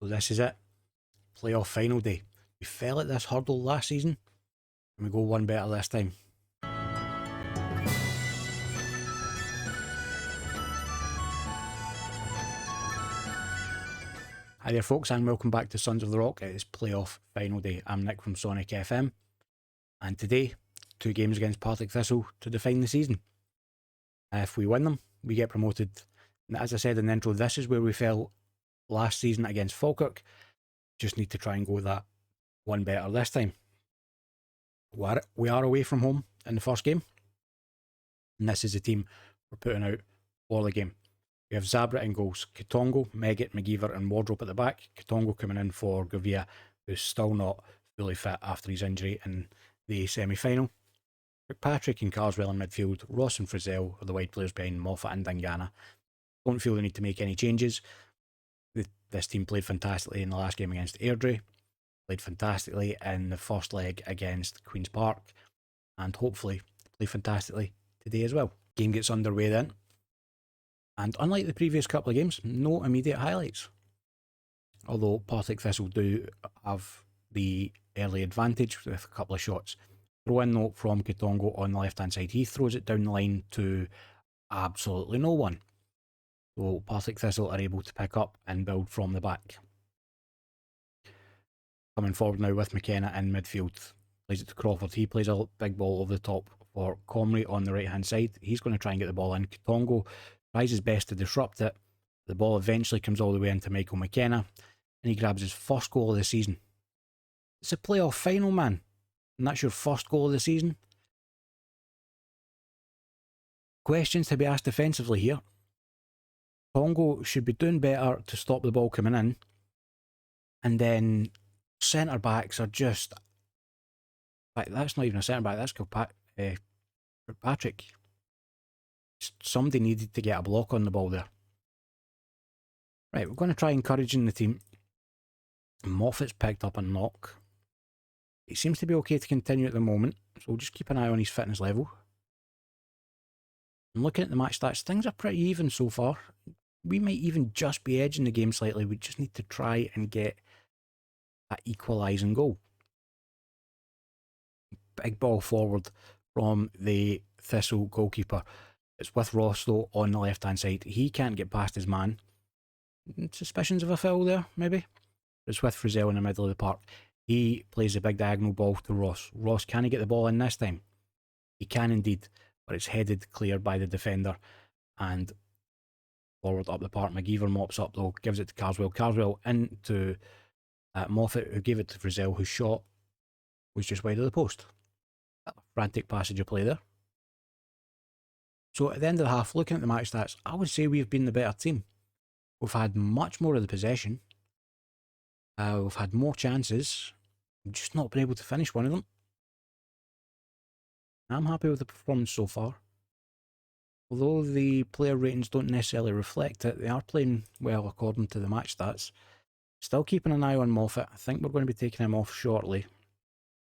So this is it. Playoff final day. We fell at this hurdle last season and we go one better this time. Hi there folks, and welcome back to Sons of the Rock. It is playoff final day. I'm Nick from SonickFM, and today 2 games against Partick Thistle to define the season. If we win them, we get promoted. And as I said in the intro, this is where we fell last season against Falkirk. Just need to try and go that one better this time. We are away from home in the first game, and this is the team we're putting out for the game. We have Zabra in goals, Kitongo, Megget, McGeever and Wardrobe at the back. Kitongo coming in for Gavia, who's still not fully fit after his injury in the semi-final. Patrick and Carswell in midfield, Ross and Frizzell are the wide players behind Moffat and Dangana. Don't feel the need to make any changes. This team played fantastically in the last game against Airdrie, played fantastically in the first leg against Queen's Park, and hopefully play fantastically today as well. Game gets underway then. And unlike the previous couple of games, no immediate highlights. Although Partick Thistle do have the early advantage with a couple of shots. Throw in note from Kitongo on the left hand side. He throws it down the line to absolutely no one. So Partick Thistle are able to pick up and build from the back. Coming forward now with McKenna in midfield. Plays it to Crawford. He plays a big ball over the top for Comrie on the right hand side. He's going to try and get the ball in. Kitongo tries his best to disrupt it. The ball eventually comes all the way into Michael McKenna, and he grabs his first goal of the season. It's a playoff final, man, and that's your first goal of the season. Questions to be asked defensively here. Congo should be doing better to stop the ball coming in, and then centre backs are just. In fact, that's not even a centre back. That's Patrick. Somebody needed to get a block on the ball there. Right, we're going to try encouraging the team. Moffat's picked up a knock. He seems to be okay to continue at the moment, so we'll just keep an eye on his fitness level. And looking at the match stats, things are pretty even so far. We might even just be edging the game slightly. We just need to try and get that equalising goal. Big ball forward from the Thistle goalkeeper. It's with Ross though on the left hand side. He can't get past his man. Suspicions of a foul there, maybe. It's with Frizzell in the middle of the park. He plays a big diagonal ball to Ross. Ross, can he get the ball in this time? He can indeed, but it's headed clear by the defender. And forward up the park. McGeever mops up though, gives it to Carswell. Carswell into Moffat, who gave it to Frizzell, whose shot was just wide of the post. Frantic passage of play there. So at the end of the half, looking at the match stats, I would say we've been the better team. We've had much more of the possession. We've had more chances. We've just not been able to finish one of them. I'm happy with the performance so far. Although the player ratings don't necessarily reflect it, they are playing well according to the match stats. Still keeping an eye on Moffat. I think we're going to be taking him off shortly,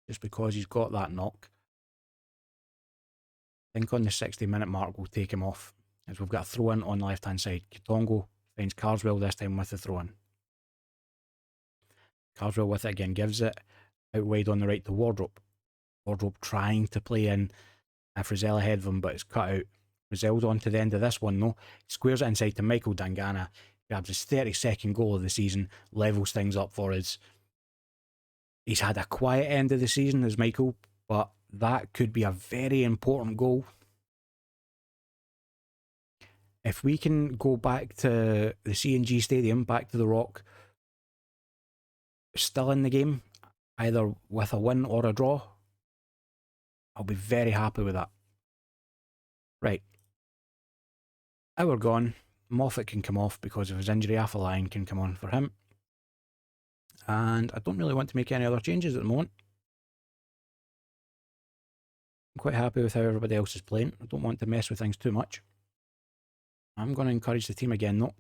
just because he's got that knock. I think on the 60-minute mark we'll take him off, as we've got a throw in on the left hand side. Kitongo finds Carswell this time with the throw in. Carswell with it again, gives it out wide on the right to Wardrobe. Wardrobe trying to play in Frizzell ahead of him, but it's cut out. Frizzell's on to the end of this one though. Squares it inside to Michael Dangana. Grabs his 32nd goal of the season, levels things up for us. He's had a quiet end of the season as Michael, but that could be a very important goal. If we can go back to the C&G Stadium, back to the Rock, still in the game, either with a win or a draw, I'll be very happy with that. Right. Hour gone. Moffat can come off because of his injury. Line can come on for him. And I don't really want to make any other changes at the moment. I'm quite happy with how everybody else is playing. I don't want to mess with things too much. I'm going to encourage the team again though,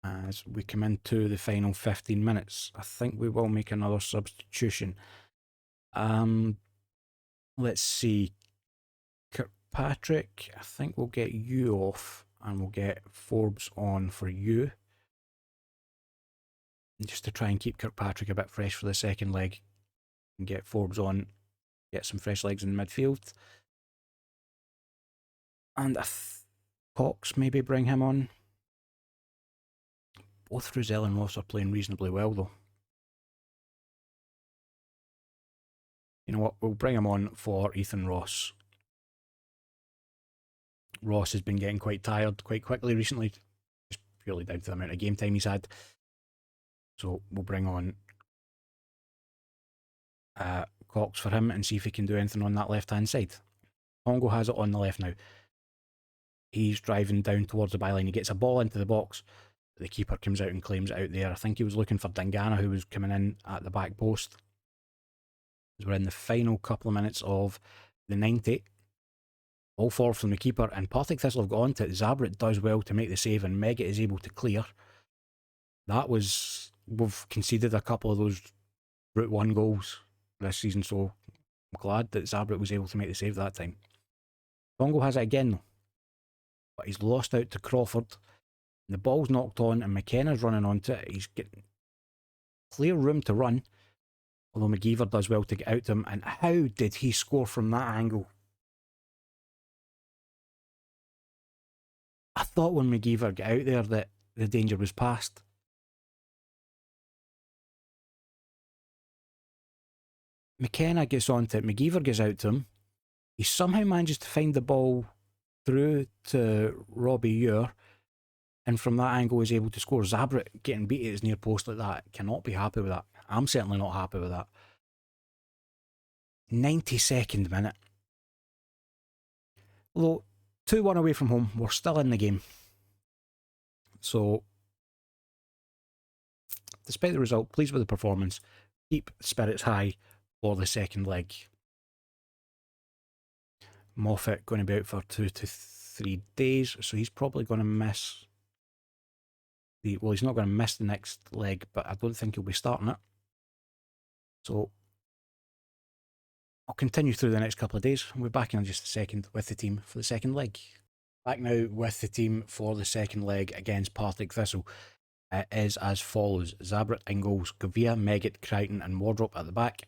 as we come into the final 15 minutes. I think we will make another substitution. Let's see. Kirkpatrick, I think we'll get you off and we'll get Forbes on for you. Just to try and keep Kirkpatrick a bit fresh for the second leg. And get Forbes on, get some fresh legs in midfield. And Cox, maybe bring him on. Both Rosell and Ross are playing reasonably well though. You know what, we'll bring him on for Ethan Ross. Ross has been getting quite tired quite quickly recently, just purely down to the amount of game time he's had. So we'll bring on Cox for him and see if he can do anything on that left hand side. Pongo has it on the left now. He's driving down towards the byline. He gets a ball into the box. The keeper comes out and claims it out there. I think he was looking for Dangana, who was coming in at the back post. As we're in the final couple of minutes of the 90. All forward from the keeper, and Partick Thistle have got on to it. Zabret does well to make the save, and Megget is able to clear. That was... We've conceded a couple of those Route 1 goals this season, so I'm glad that Zabret was able to make the save that time. Pongo has it again though, but he's lost out to Crawford. The ball's knocked on and McKenna's running onto it. He's getting clear room to run, although McGeever does well to get out to him. And how did he score from that angle? I thought when McGeever got out there that the danger was past. McKenna gets onto it, McGeever gets out to him. He somehow manages to find the ball through to Robbie Ure, and from that angle is able to score. Zabret getting beat at his near post like that, cannot be happy with that. I'm certainly not happy with that. 92nd minute. Although 2-1 away from home, we're still in the game. So, despite the result, pleased with the performance. Keep spirits high for the second leg. Moffat going to be out for 2 to 3 days, so he's probably going to miss well, he's not going to miss the next leg, but I don't think he'll be starting it. So I'll continue through the next couple of days. We'll be back in just a second with the team for the second leg. Back now with the team for the second leg against Partick Thistle. It is as follows: Zabret in goals, Gavia, Megget, Crichton and Wardrop at the back.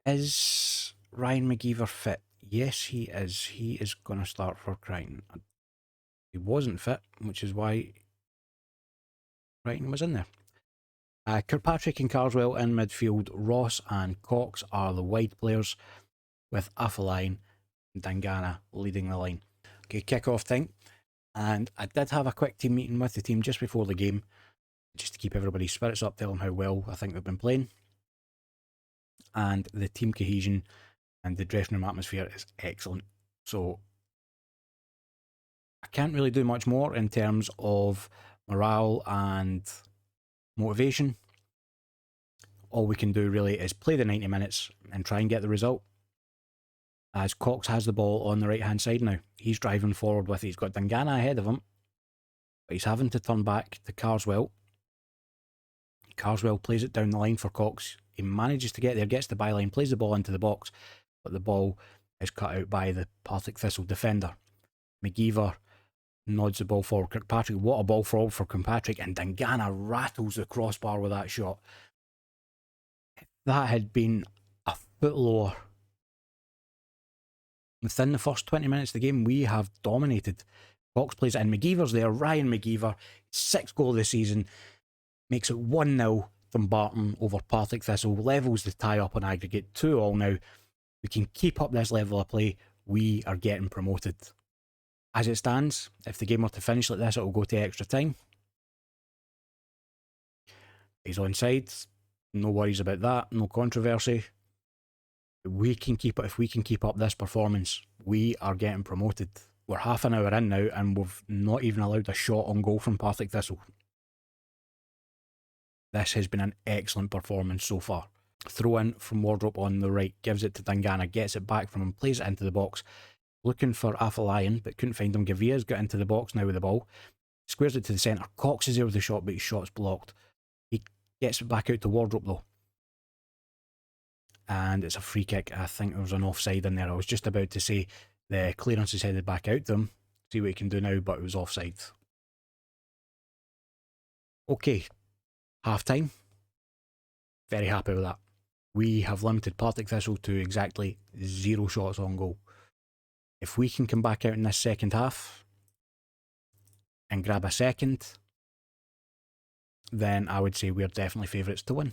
Is Ryan McGeever fit? Yes, he is. He is going to start for Crichton. He wasn't fit, which is why Crichton was in there. Kirkpatrick and Carswell in midfield. Ross and Cox are the wide players, with Afolayan and Dangana leading the line. Okay, kick-off time. And I did have a quick team meeting with the team just before the game, just to keep everybody's spirits up, tell them how well I think they've been playing. And the team cohesion and the dressing room atmosphere is excellent. So I can't really do much more in terms of morale and motivation. All we can do really is play the 90 minutes and try and get the result. As Cox has the ball on the right hand side now. He's driving forward with it. He's got Dangana ahead of him, but he's having to turn back to Carswell. Carswell plays it down the line for Cox. He manages to get there, gets the byline, plays the ball into the box, but the ball is cut out by the Partick Thistle defender. McGeever nods the ball forward. Kirkpatrick, what a ball forward for Kirkpatrick, and Dangana rattles the crossbar with that shot. If that had been a foot lower, within the first 20 minutes of the game, we have dominated. Cox plays it in, McGeever's there, Ryan McGeever, 6th goal of the season, makes it 1-0 Dumbarton over Partick Thistle, levels the tie up on aggregate 2-2 now. We can keep up this level of play, we are getting promoted. As it stands, if the game were to finish like this, it will go to extra time. He's onside, no worries about that, no controversy. We can keep it. If we can keep up this performance, we are getting promoted. We're half an hour in now and we've not even allowed a shot on goal from Partick Thistle. This has been an excellent performance so far. Throw in from Wardrop on the right, gives it to Dangana, gets it back from him, plays it into the box. Looking for Afolayan, but couldn't find him. Gavia's got into the box now with the ball. Squares it to the centre. Cox is there with the shot, but his shot's blocked. He gets it back out to Wardrop though. And it's a free kick. I think there was an offside in there. I was just about to say the clearance is headed back out to him. See what he can do now, but it was offside. Okay, half time. Very happy with that. We have limited Partick Thistle to exactly 0 shots on goal. If we can come back out in this second half and grab a second, then I would say we're definitely favourites to win.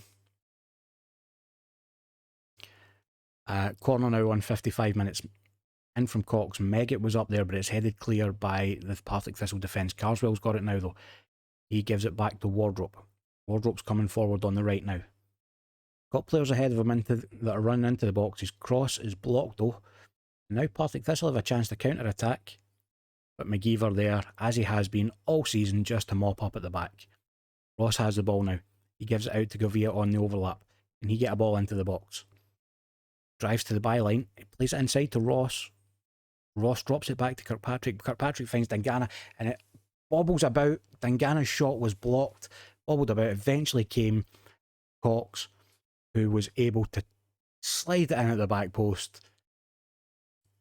Corner now on 55 minutes. In from Cox. Megget was up there, but it's headed clear by the Partick Thistle defence. Carswell's got it now, though. He gives it back to Wardrope. Wardrope's coming forward on the right now. Got players ahead of him that are running into the box. His cross is blocked, though. Now Partick Thistle have a chance to counter-attack, but McGeever there, as he has been all season, just to mop up at the back. Ross has the ball now. He gives it out to Gavia on the overlap. Can he get a ball into the box? Drives to the byline. He plays it inside to Ross. Ross drops it back to Kirkpatrick. Kirkpatrick finds Dangana, and it bobbles about. Dangana's shot was blocked. Bobbled about. Eventually came Cox, who was able to slide it in at the back post.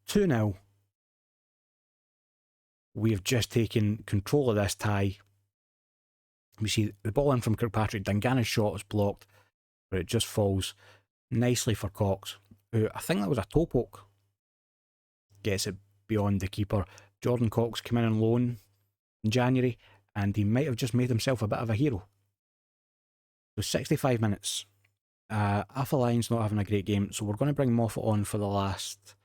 2-0. We have just taken control of this tie. We see the ball in from Kirkpatrick. Dangana's shot is blocked, but it just falls nicely for Cox, who I think that was a toe poke. Gets it beyond the keeper. Jordan Cox came in on loan in January, and he might have just made himself a bit of a hero. So 65 minutes. Alpha Lion's not having a great game, so we're going to bring Moffat on for the last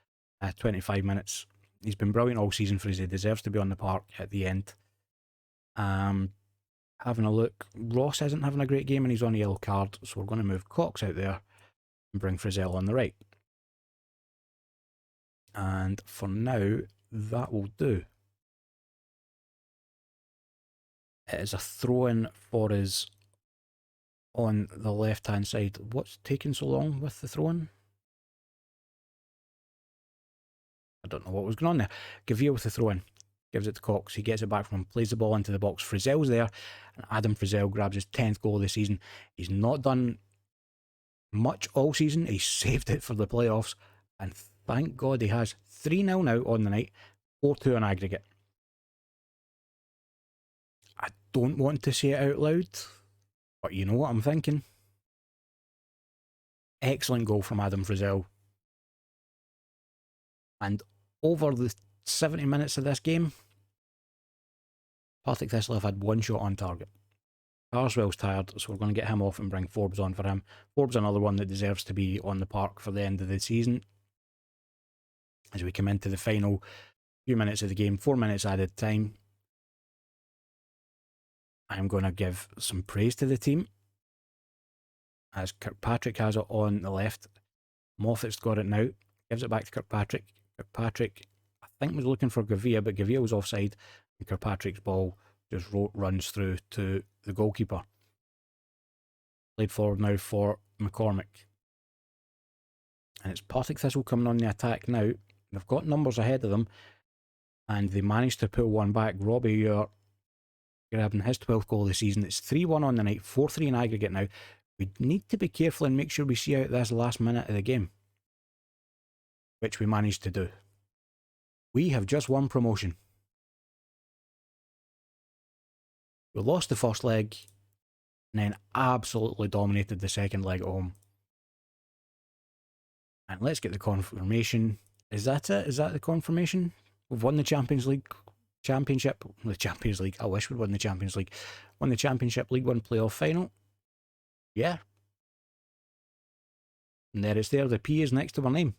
25 minutes. He's been brilliant all season for us. He deserves to be on the park at the end. Having a look, Ross isn't having a great game and he's on a yellow card, so we're going to move Cox out there and bring Frizzell on the right. And for now, that will do. It is a throw-in for us on the left-hand side. What's taking so long with the throw-in? I don't know what was going on there. Gavia with the throw-in. Gives it to Cox. He gets it back from him. Plays the ball into the box. Frizzell's there. And Adam Frizzell grabs his 10th goal of the season. He's not done much all season. He saved it for the playoffs. And thank God he has. 3-0 now on the night. 4-2 on aggregate. I don't want to say it out loud, but you know what I'm thinking. Excellent goal from Adam Frizzell. And over the 70 minutes of this game, Partick Thistle have had one shot on target. Carswell's tired, so we're going to get him off and bring Forbes on for him. Forbes another one that deserves to be on the park for the end of the season. As we come into the final few minutes of the game, 4 minutes added time. I'm going to give some praise to the team, as Kirkpatrick has it on the left. Moffat's got it now. Gives it back to Kirkpatrick. Kirkpatrick, I think, was looking for Gavia, but Gavia was offside. And Kirkpatrick's ball just runs through to the goalkeeper. Played forward now for McCormick. And it's Partick Thistle coming on the attack now. They've got numbers ahead of them, and they managed to pull one back. Robbie Ure grabbing his 12th goal of the season. It's 3-1 on the night, 4-3 in aggregate now. We need to be careful and make sure we see out this last minute of the game, which we managed to do. We have just won promotion. We lost the first leg and then absolutely dominated the second leg at home. And let's get the confirmation. Is that it? Is that the confirmation? We've won the Champions League Championship. The Champions League. I wish we'd won the Champions League. Won the Championship League One playoff final. Yeah. And there it's there. The P is next to our name.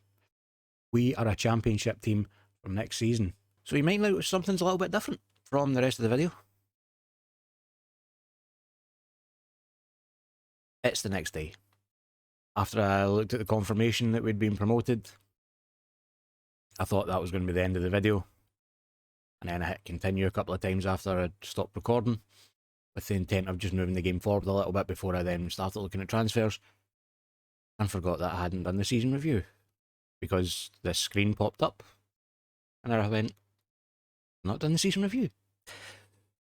We are a championship team from next season. So you might notice something's a little bit different from the rest of the video. It's the next day. After I looked at the confirmation that we'd been promoted, I thought that was going to be the end of the video. And then I hit continue a couple of times after I'd stopped recording, with the intent of just moving the game forward a little bit before I then started looking at transfers, and forgot that I hadn't done the season review, because this screen popped up, and I went, not done the season review.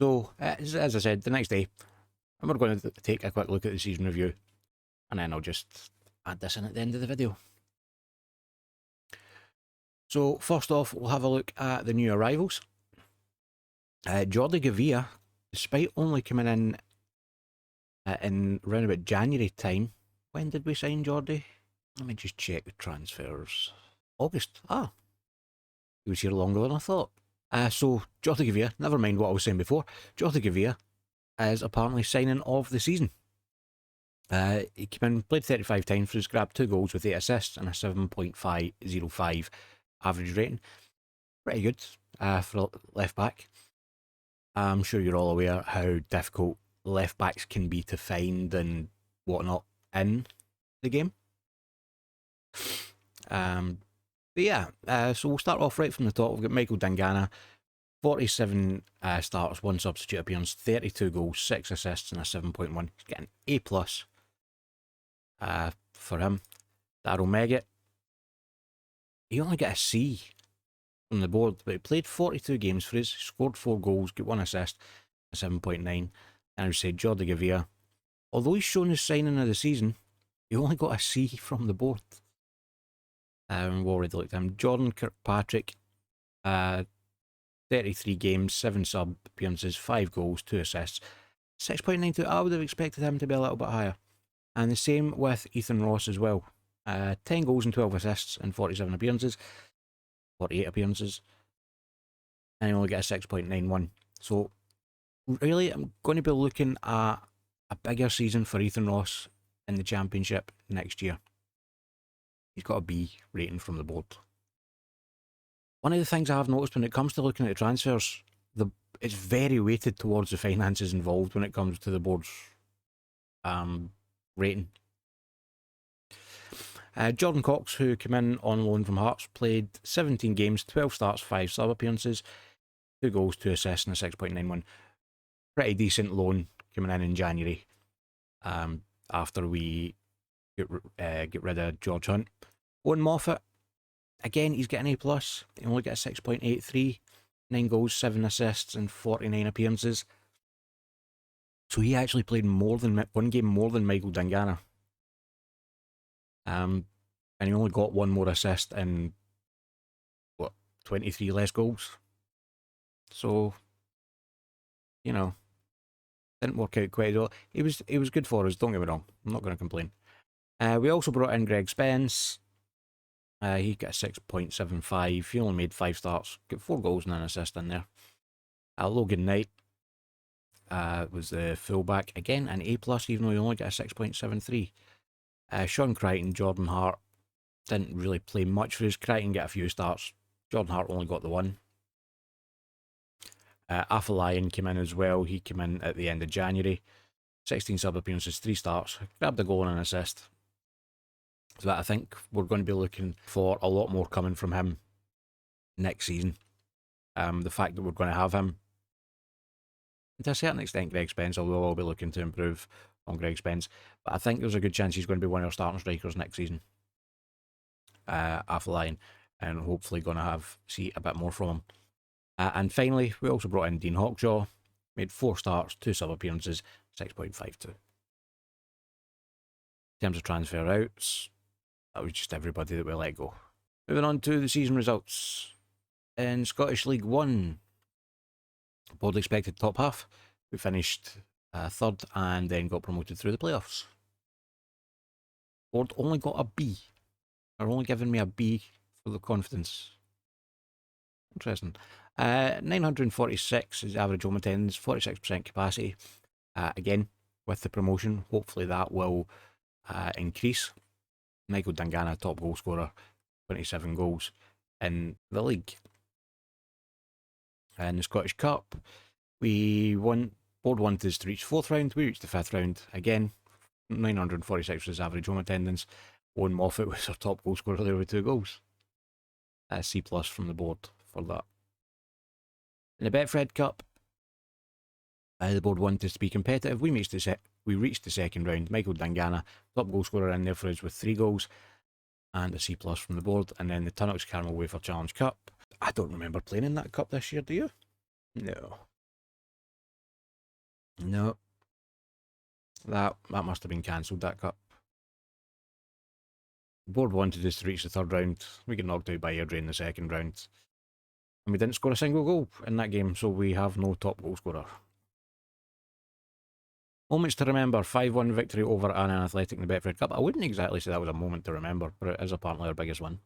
So, as I said, the next day, and we're going to take a quick look at the season review, and then I'll just add this in at the end of the video. So, first off, we'll have a look at the new arrivals. Jordi Gavia, despite only coming in around about January time. When did we sign Jordi? Let me just check the transfers. August. Ah, he was here longer than I thought. So Jordi Gavia, never mind what I was saying before, Jordi Gavia is apparently signing of the season. He came in, played 35 times for us, grabbed 2 goals with 8 assists and a 7.505 average rating. Pretty good for left back. I'm sure you're all aware how difficult left backs can be to find and whatnot in the game. But yeah, so we'll start off right from the top. We've got Michael Dangana, 47 starts, 1 substitute appearance, 32 goals, 6 assists and a 7.1. He's getting A+ for him. Daryl Meggett, he only got a C on the board, but he played 42 games for us, scored 4 goals, got 1 assist, a 7.9. And I would say Jordi Gavia, although he's shown his signing of the season, he only got a C from the board. We've already looked at him. Jordan Kirkpatrick, 33 games, 7 sub appearances, 5 goals, 2 assists, 6.92. I would have expected him to be a little bit higher. And the same with Ethan Ross as well. 10 goals and 12 assists and 47 appearances, 48 appearances, and he only got a 6.91. So really, I'm going to be looking at a bigger season for Ethan Ross in the Championship next year. He's got a B rating from the board. One of the things I have noticed when it comes to looking at the transfers, it's very weighted towards the finances involved when it comes to the board's rating. Jordan Cox, who came in on loan from Hearts, played 17 games, 12 starts, 5 sub appearances, 2 goals, 2 assists and a 6.91. Pretty decent loan coming in January after we get rid of George Hunt. Owen Moffat, again, he's getting A+. He only got a 6.83, 9 goals, 7 assists and 49 appearances. So he actually played one game more than Michael Dangana. And he only got 1 more assist and 23 less goals. So, didn't work out quite well. He was good for us, don't get me wrong. I'm not going to complain. We also brought in Greg Spence. He got a 6.75. He only made 5 starts, got 4 goals and an assist in there. Logan Knight was the fullback. Again, an A+, even though he only got a 6.73. Sean Crichton, Jordan Hart didn't really play much for us. Crichton got a few starts. Jordan Hart only got the 1. Afolayan came in as well. He came in at the end of January. 16 sub appearances, 3 starts. Grabbed a goal and an assist. So I think we're going to be looking for a lot more coming from him next season. The fact that we're going to have him, to a certain extent, Greg Spence, although I'll be looking to improve on Greg Spence. But I think there's a good chance he's going to be one of our starting strikers next season. Afolayan, and hopefully going to see a bit more from him. And finally, we also brought in Dean Hawkshaw. Made 4 starts, 2 sub appearances, 6.52. In terms of transfer outs, that was just everybody that we let go. Moving on to the season results. In Scottish League 1, board expected top half. We finished 3rd and then got promoted through the playoffs. Board only got a B. They're only giving me a B for the confidence. Interesting. 946 is average home attendance, 46% capacity. Again, with the promotion, hopefully that will increase. Michael Dangana, top goal scorer, 27 goals in the league. In the Scottish Cup, board wanted us to reach 4th round, we reached the 5th round. Again, 946 was average home attendance. Owen Moffat was our top goal scorer there with 2 goals. C+ from the board for that. In the Betfred Cup, the board wanted us to be competitive. We reached the 2nd round. Michael Dangana, top goal scorer in there for us with 3 goals and a C+ from the board. And then the Tunnock's Caramel Wafer Challenge Cup. I don't remember playing in that cup this year, do you? No. That must have been cancelled, that cup. The board wanted us to reach the 3rd round. We got knocked out by Airdrie in the 2nd round. And we didn't score a single goal in that game, so we have no top goal scorer. Moments to remember, 5-1 victory over Annan Athletic in the Betfred Cup. I wouldn't exactly say that was a moment to remember, but it is apparently our biggest one.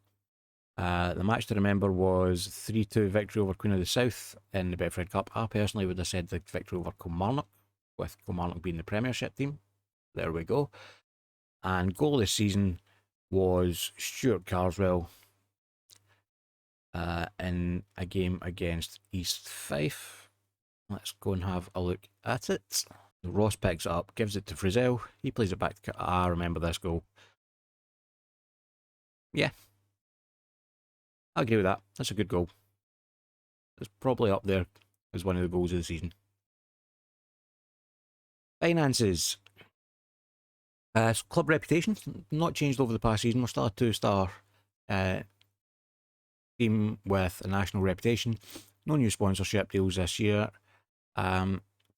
The match to remember was 3-2 victory over Queen of the South in the Betfred Cup. I personally would have said the victory over Kilmarnock, with Kilmarnock being the Premiership team. There we go. And goal of the season was Stuart Carswell in a game against East Fife. Let's go and have a look at it. Ross picks it up, gives it to Frizzell. He plays it back to... I remember this goal. Yeah. I agree with that. That's a good goal. It's probably up there as one of the goals of the season. Finances. Club reputation, not changed over the past season. We're still a 2-star team with a national reputation. No new sponsorship deals this year.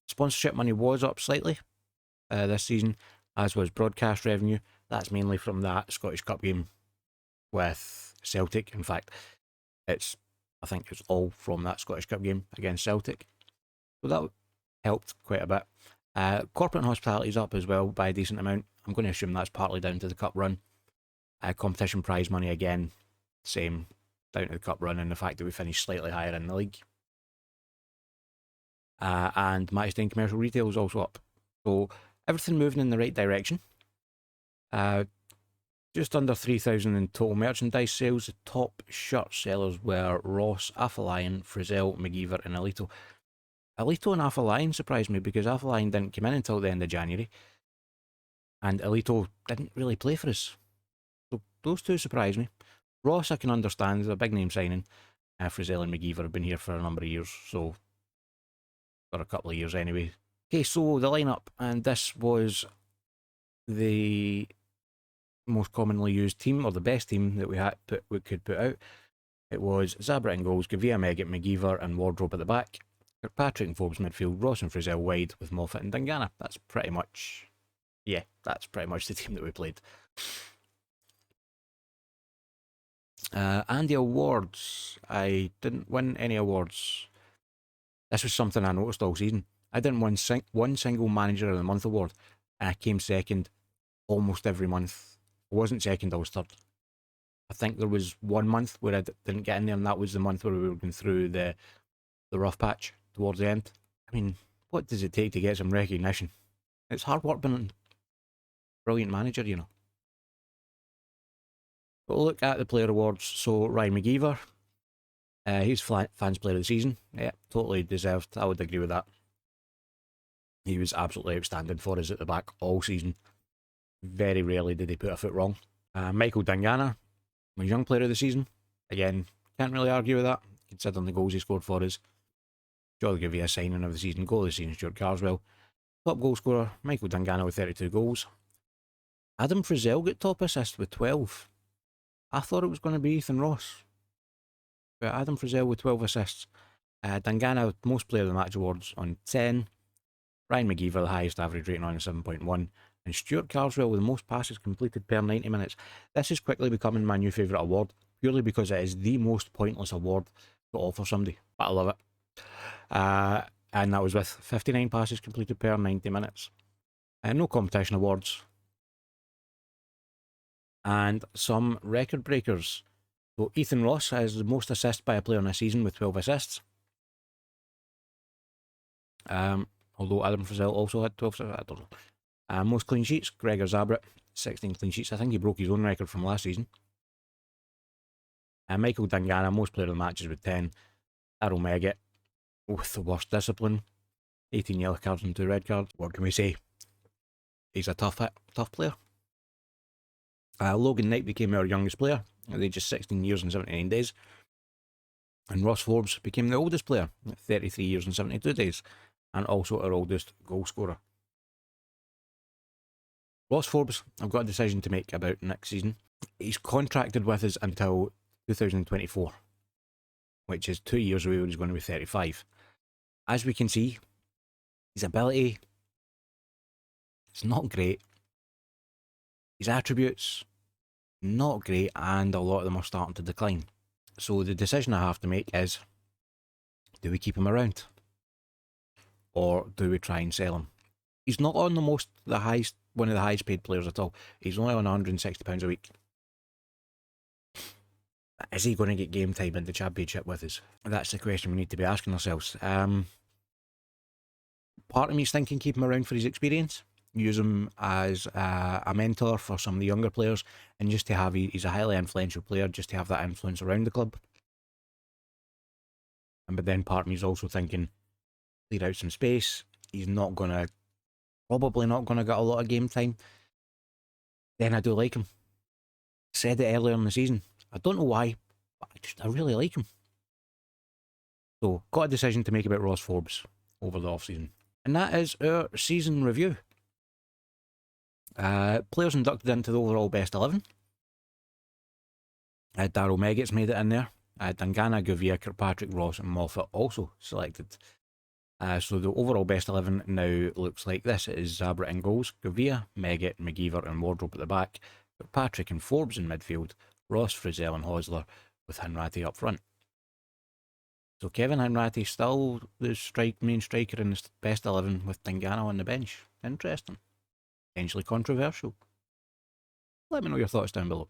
Sponsorship money was up slightly this season, as was broadcast revenue. That's mainly from that Scottish Cup game with Celtic. In fact, I think it's all from that Scottish Cup game against Celtic. So that helped quite a bit. Corporate and hospitality is up as well by a decent amount. I'm going to assume that's partly down to the cup run. Competition prize money again, same, down to the cup run and the fact that we finished slightly higher in the league. And matchday and commercial retail is also up. So everything moving in the right direction. Just under 3,000 in total merchandise sales. The top shirt sellers were Ross, Athalion, Frizzell, McGeever and Alito. Alito and Athalion surprised me because Athalion didn't come in until the end of January. And Alito didn't really play for us. So those two surprised me. Ross I can understand, it's a big name signing. Frizzell and McGeever have been here for a number of years, so for a couple of years anyway. Okay, so the lineup, and this was the most commonly used team, or the best team that we could put out. It was Zabra in goals, Gavia, Megget, McGeever and Wardrobe at the back. Kirkpatrick and Forbes midfield, Ross and Frizzell wide with Moffat and Dangana. That's pretty much the team that we played. And the awards. I didn't win any awards. This was something I noticed all season. I didn't win one single Manager of the Month award, and I came second almost every month. I wasn't second, I was third. I think there was one month where I didn't get in there, and that was the month where we were going through the rough patch towards the end. I mean, what does it take to get some recognition? It's hard work being a brilliant manager, you know. We'll look at the player awards. So Ryan McGeever, he's fans player of the season. Yeah, totally deserved. I would agree with that. He was absolutely outstanding for us at the back all season. Very rarely did he put a foot wrong. Michael Dangana, my young player of the season. Again, can't really argue with that, considering the goals he scored for us. Jolly Gavia signing of the season, goal of the season, Stuart Carswell. Top goal scorer, Michael Dangana with 32 goals. Adam Frizzell got top assist with 12. I thought it was going to be Ethan Ross, but Adam Frizzell with 12 assists. Dangana, most player of the match awards on 10. Ryan McGeever, the highest average rating on 7.1. And Stuart Carswell with the most passes completed per 90 minutes. This is quickly becoming my new favourite award, purely because it is the most pointless award to offer somebody. But I love it. And that was with 59 passes completed per 90 minutes. No competition awards. And some record breakers. So Ethan Ross has the most assists by a player in a season with 12 assists. Although Adam Frizzell also had 12, I don't know. Most clean sheets, Gregor Zabret, 16 clean sheets. I think he broke his own record from last season. Michael Dangana, most player of the matches with 10. Daryl Megget with the worst discipline, 18 yellow cards and 2 red cards. What can we say? He's a tough player. Logan Knight became our youngest player at the age of 16 years and 79 days. And Ross Forbes became the oldest player at 33 years and 72 days. And also our oldest goal scorer. Ross Forbes, I've got a decision to make about next season. He's contracted with us until 2024, which is 2 years away when he's going to be 35. As we can see, his ability is not great. His attributes, not great, and a lot of them are starting to decline. So the decision I have to make is, Do we keep him around? Or do we try and sell him? He's not on one of the highest paid players at all. He's only on £160 a week. Is he going to get game time in the Championship with us? That's the question we need to be asking ourselves. Part of me is thinking keep him around for his experience, use him as a mentor for some of the younger players, and just to have, he's a highly influential player, just to have that influence around the club. But then part of me is also thinking, clear out some space. He's probably not going to get a lot of game time. Then I do like him. Said it earlier in the season. I don't know why, but I really like him. So, got a decision to make about Ross Forbes over the off-season. And that is our season review. Players inducted into the overall best 11. Daryl Meggett's made it in there. Dangana, Gavia, Kirkpatrick, Ross and Moffat also selected. So the overall best 11 now looks like this. It is Zabra in goals, Gavia, Meggett, McGeever and Wardrobe at the back, Kirkpatrick and Forbes in midfield, Ross, Frizzell and Hosler with Hanratty up front. So Kevin Hanratty still the main striker in the best 11 with Dangana on the bench. Interesting. Potentially controversial. Let me know your thoughts down below.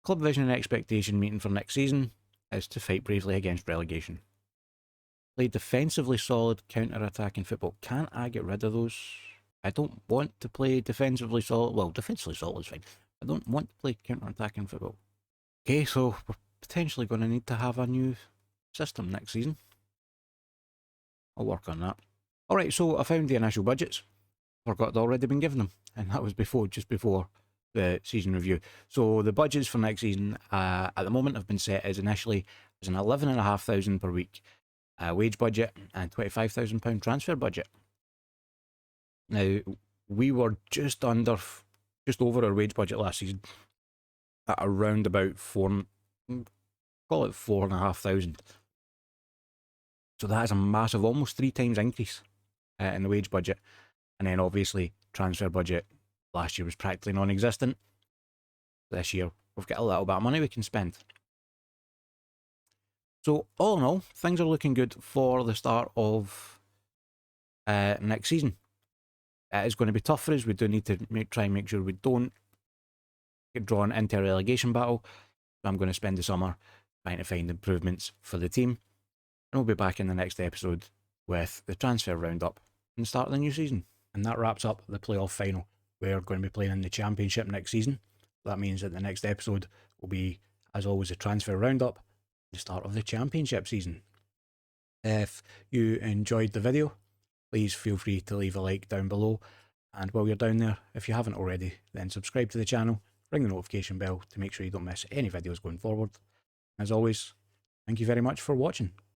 Club vision and expectation meeting for next season is to fight bravely against relegation. Play defensively solid counter-attacking football. Can't I get rid of those? I don't want to play defensively solid. Well, defensively solid is fine. I don't want to play counter-attacking football. Okay, so we're potentially going to need to have a new system next season. I'll work on that. Alright, so I found the initial budgets. Forgot I'd already been given them. And that was just before the season review. So the budgets for next season at the moment have been set as initially as an £11,500 per week wage budget and £25,000 transfer budget. Now, we were just over our wage budget last season at around about call it 4,500. So that is a massive, almost 3 times increase in the wage budget. And then obviously transfer budget last year was practically non-existent. This year we've got a little bit of money we can spend. So all in all, things are looking good for the start of next season. It is going to be tough for us. We do need to try and make sure we don't get drawn into a relegation battle. So I'm going to spend the summer trying to find improvements for the team. And we'll be back in the next episode with the transfer roundup and start the new season. And that wraps up the playoff final. We're going to be playing in the Championship next season. That means that the next episode will be, as always, a transfer roundup, the start of the Championship season. If you enjoyed the video, please feel free to leave a like down below. And while you're down there, if you haven't already, then subscribe to the channel, ring the notification bell to make sure you don't miss any videos going forward. As always, thank you very much for watching.